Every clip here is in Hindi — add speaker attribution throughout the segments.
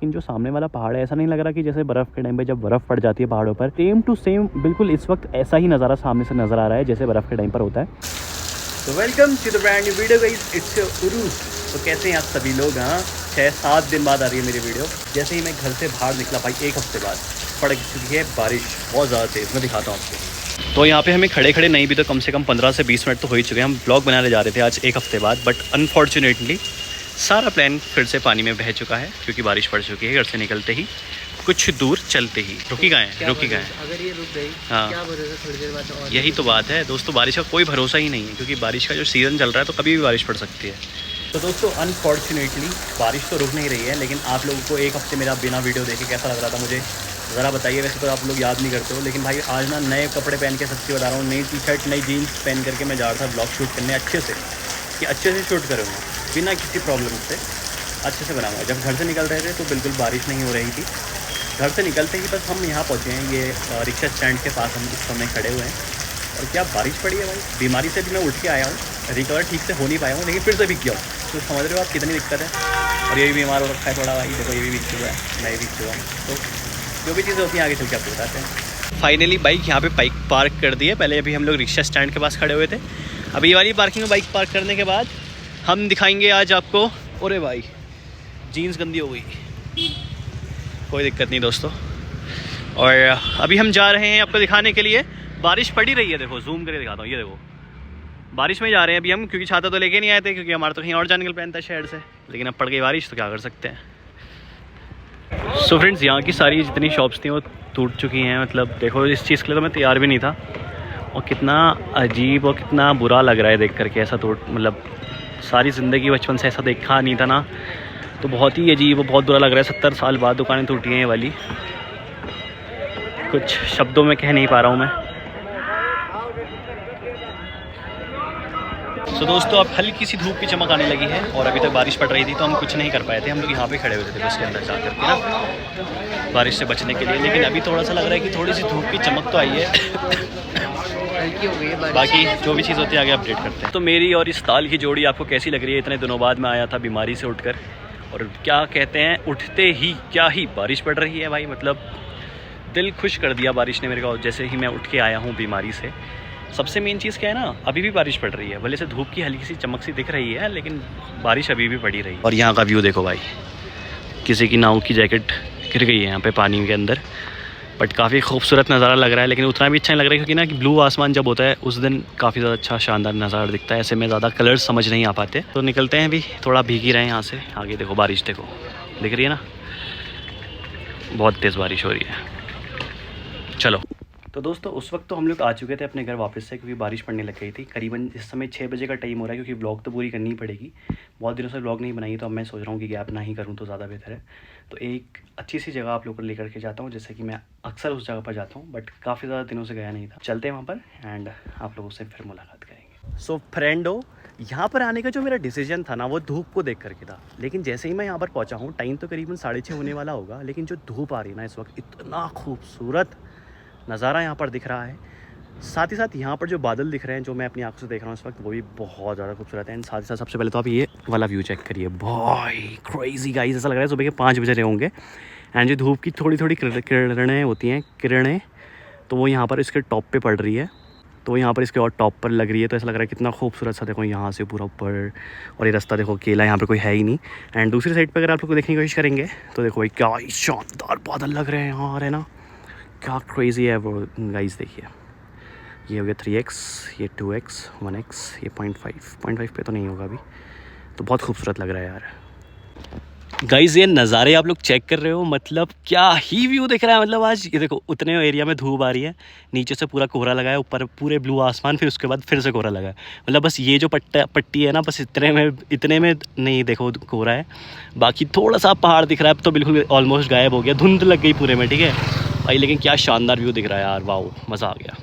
Speaker 1: लेकिन जो सामने वाला पहाड़ है ऐसा नहीं लग रहा कि जैसे बर्फ़ के टाइम पे जब बर्फ़ पड़ जाती है पहाड़ों पर, सेम टू सेम बिल्कुल इस वक्त ऐसा ही नज़ारा सामने से नज़र आ रहा है जैसे बर्फ़ के टाइम पर होता है। तो welcome to the brand new video guys, it's Urooj. तो कैसे हैं आप सभी लोग? हाँ, 6-7 दिन बाद आ रही है मेरी वीडियो। जैसे ही मैं घर से बाहर निकला भाई, एक हफ्ते बाद पड़ चुकी है बारिश बहुत ज़्यादा तेज़। मैं दिखाता हूँ आपको। तो यहाँ पे हमें खड़े खड़े नहीं भी तो कम से कम 15 से 20 मिनट तो हो ही चुके हैं। हम ब्लॉग बनाने जा रहे थे आज एक हफ्ते बाद, बट अनफॉर्चुनेटली सारा प्लान फिर से पानी में बह चुका है क्योंकि बारिश पड़ चुकी है। घर से निकलते ही कुछ दूर चलते ही रुकी गए
Speaker 2: अगर ये रुक गई,
Speaker 1: हाँ, क्या भरोसा थोड़ी देर बाद और यही तो बात है दोस्तों, बारिश का कोई भरोसा ही नहीं है क्योंकि बारिश का जो सीज़न चल रहा है तो कभी भी बारिश पड़ सकती है। तो दोस्तों अनफॉर्चुनेटली बारिश तो रुक नहीं रही है, लेकिन आप लोगों को एक हफ्ते मेरा बिना वीडियो देखे कैसा लग रहा था मुझे ज़रा बताइए। वैसे तो आप लोग याद नहीं करते हो, लेकिन भाई आज ना नए कपड़े पहन के सच्ची बता रहा हूँ, नई टी शर्ट नई जीन्स पहन करके मैं जा रहा था ब्लॉग शूट करने अच्छे से, कि अच्छे से शूट करूँगा बिना किसी प्रॉब्लम से, अच्छे से बनाऊँगा। जब घर से निकल रहे थे तो बिल्कुल बारिश नहीं हो रही थी। घर से निकलते ही बस हम यहाँ पहुँचे हैं, ये रिक्शा स्टैंड के पास हम इस समय खड़े हुए हैं। और क्या बारिश पड़ी है भाई, बीमारी से भी मैं उठ के आया हूँ, रिकवर ठीक से हो नहीं पाया हूँ, लेकिन फिर से भीग गया हूँ। तो समझ रहे हो आप कितनी दिक्कत है। और ये भी बीमार हो रखा है थोड़ा भाई, देखो ये भी भीग चुका है, मैं भी भीग चुका हूँ। तो जो भी चीज़ें होती हैं आगे चल के आपको बताते हैं। फाइनली बाइक यहाँ पे बाइक पार्क कर दी है। पहले अभी हम लोग रिक्शा स्टैंड के पास खड़े हुए थे, अभी ये वाली पार्किंग में बाइक पार्क करने के बाद हम दिखाएंगे आज आपको। अरे भाई जीन्स गंदी हो गई, कोई दिक्कत नहीं दोस्तों। और अभी हम जा रहे हैं आपको दिखाने के लिए, बारिश पड़ ही रही है। देखो जूम करके दिखाता हूँ, ये देखो बारिश में जा रहे हैं अभी हम, क्योंकि छाता तो लेके नहीं आए थे क्योंकि हमारा तो कहीं और जाने का प्लान था शहर से, लेकिन अब पड़ गई बारिश तो क्या कर सकते हैं। सो फ्रेंड्स, यहाँ की सारी जितनी शॉप्स थी वो टूट चुकी हैं। मतलब देखो इस चीज़ के लिए तो मैं तैयार भी नहीं था, और कितना अजीब और कितना बुरा लग रहा है देख करके ऐसा टूट। मतलब सारी ज़िंदगी बचपन से ऐसा देखा नहीं था ना, तो बहुत ही अजीब और बहुत बुरा लग रहा है। 70 साल बाद दुकानें टूटी हैं ये वाली, कुछ शब्दों में कह नहीं पा रहा हूँ मैं। तो दोस्तों अब हल्की सी धूप की चमक आने लगी है, और अभी तक बारिश पड़ रही थी तो हम कुछ नहीं कर पाए थे। हम लोग यहाँ पे खड़े हुए थे बस के अंदर जा करके ना, बारिश से बचने के लिए। लेकिन अभी थोड़ा सा लग रहा है कि थोड़ी सी धूप की चमक तो आई है,
Speaker 2: हल्की हो गई है।
Speaker 1: बाकी जो भी चीज़ होती है आगे अपडेट करते हैं। तो मेरी और इस ताल की जोड़ी आपको कैसी लग रही है? इतने दिनों बाद मैं आया था बीमारी से उठकर, और क्या कहते हैं उठते ही क्या ही बारिश पड़ रही है भाई। मतलब दिल खुश कर दिया बारिश ने मेरे को, जैसे ही मैं उठ के आया हूँ बीमारी से। सबसे मेन चीज़ क्या है ना, अभी भी बारिश पड़ रही है, भले से धूप की हल्की सी चमक सी दिख रही है, लेकिन बारिश अभी भी पड़ी रही है। और यहाँ का व्यू देखो भाई, किसी की नाव की जैकेट गिर गई है यहाँ पे पानी के अंदर, बट काफ़ी खूबसूरत नज़ारा लग रहा है। लेकिन उतना भी अच्छा नहीं लग रहा है क्योंकि ना कि ब्लू आसमान जब होता है उस दिन काफ़ी ज़्यादा अच्छा शानदार नज़ारा दिखता है। ऐसे में ज़्यादा कलर्स समझ नहीं आ पाते। तो निकलते हैं अभी, थोड़ा भीग ही रहे हैं यहाँ से। आगे देखो बारिश, देखो दिख रही है ना, बहुत तेज़ बारिश हो रही है। चलो तो दोस्तों उस वक्त तो हम लोग आ चुके थे अपने घर वापस से, क्योंकि बारिश पड़ने लग गई थी। करीबन इस समय 6 बजे का टाइम हो रहा है, क्योंकि व्लॉग तो पूरी करनी ही पड़ेगी। बहुत दिनों से व्लॉग नहीं बनाई, तो अब मैं सोच रहा हूँ कि गैप ना ही करूँ तो ज़्यादा बेहतर है। तो एक अच्छी सी जगह आप लोगों को लेकर के जाता हूँ, जैसे कि मैं अक्सर उस जगह पर जाता हूँ, बट काफ़ी ज़्यादा दिनों से गया नहीं था। चलते हैं वहाँ पर एंड आप लोगों से फिर मुलाकात करेंगे। सो फ्रेंडो, यहाँ पर आने का जो मेरा डिसीजन था ना, वो धूप को देख करके था। लेकिन जैसे ही मैं यहाँ पर पहुँचा हूँ, टाइम तो करीबन 6:30 होने वाला होगा, लेकिन जो धूप आ रही है ना इस वक्त, इतना खूबसूरत नज़ारा यहाँ पर दिख रहा है। साथ ही साथ यहाँ पर जो बादल दिख रहे हैं, जो मैं अपनी आंखों से देख रहा हूँ इस वक्त, वो भी बहुत ज़्यादा खूबसूरत है। एंड साथ ही साथ सबसे पहले तो आप ये वाला व्यू चेक करिए भाई, क्रेजी गाइस। ऐसा लग रहा है सुबह के 5 बजे रहे होंगे। एंड जो धूप की थोड़ी थोड़ी किरणें होती हैं, किरणें, तो वो यहाँ पर इसके टॉप पे पड़ रही है, तो यहाँ पर इसके और टॉप पर लग रही है। तो ऐसा लग रहा है कितना खूबसूरत सा, देखो यहाँ से पूरा ऊपर, और ये रास्ता देखो अकेला, यहाँ पर कोई है ही नहीं। एंड दूसरी साइड पर अगर आप लोग देखने की कोशिश करेंगे तो देखो भाई क्या शानदार बादल लग रहे हैं यार, है ना, क्या क्रेजी है वो गाइस। देखिए ये हो गया 3x, ये 2x, 1x, ये 0.5 पे तो नहीं होगा अभी। तो बहुत खूबसूरत लग रहा है यार गाइस। ये नज़ारे आप लोग चेक कर रहे हो, मतलब क्या ही व्यू दिख रहा है। मतलब आज ये देखो उतने एरिया में धूप आ रही है, नीचे से पूरा कोहरा लगा है, ऊपर पूरे ब्लू आसमान, फिर उसके बाद फिर से कोहरा लगा है। मतलब बस ये जो पट्टी है ना, बस इतने में नहीं देखो कोहरा है, बाकी थोड़ा सा पहाड़ दिख रहा है। अब तो बिल्कुल ऑलमोस्ट गायब हो गया, धुंध लग गई पूरे में, ठीक है भाई। लेकिन क्या शानदार व्यू दिख रहा है यार, वाओ, मज़ा आ गया।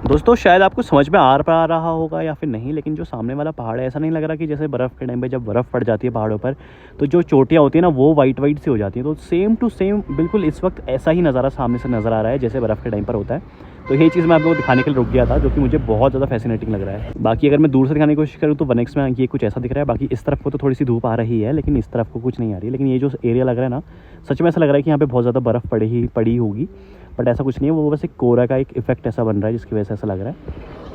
Speaker 1: दोस्तों शायद आपको समझ में आ पा रहा होगा या फिर नहीं, लेकिन जो सामने वाला पहाड़ है ऐसा नहीं लग रहा कि जैसे बर्फ़ के टाइम पे जब बर्फ़ पड़ जाती है पहाड़ों पर तो जो चोटियाँ होती है ना वो वाइट वाइट सी हो जाती है। तो सेम टू सेम बिल्कुल इस वक्त ऐसा ही नज़ारा सामने से नज़र आ रहा है जैसे बर्फ़ के टाइम पर होता है। तो ये चीज़ मैं आप लोगों को दिखाने के लिए रुक गया था, जो कि मुझे बहुत ज़्यादा फैसिनेटिंग लग रहा है। बाकी अगर मैं दूर से दिखाने की कोशिश करूँ तो 1x में ये कुछ ऐसा दिख रहा है। बाकी इस तरफ को तो थोड़ी सी धूप आ रही है, लेकिन इस तरफ को कुछ नहीं आ रही है। लेकिन ये जो एरिया लग रहा है ना, सच में ऐसा लग रहा है कि यहाँ पे बहुत ज़्यादा बर्फ़ पड़ी होगी, बट ऐसा कुछ नहीं है। वो बस एक कोहरा का एक इफेक्ट ऐसा बन रहा है जिसकी वजह से ऐसा लग रहा है।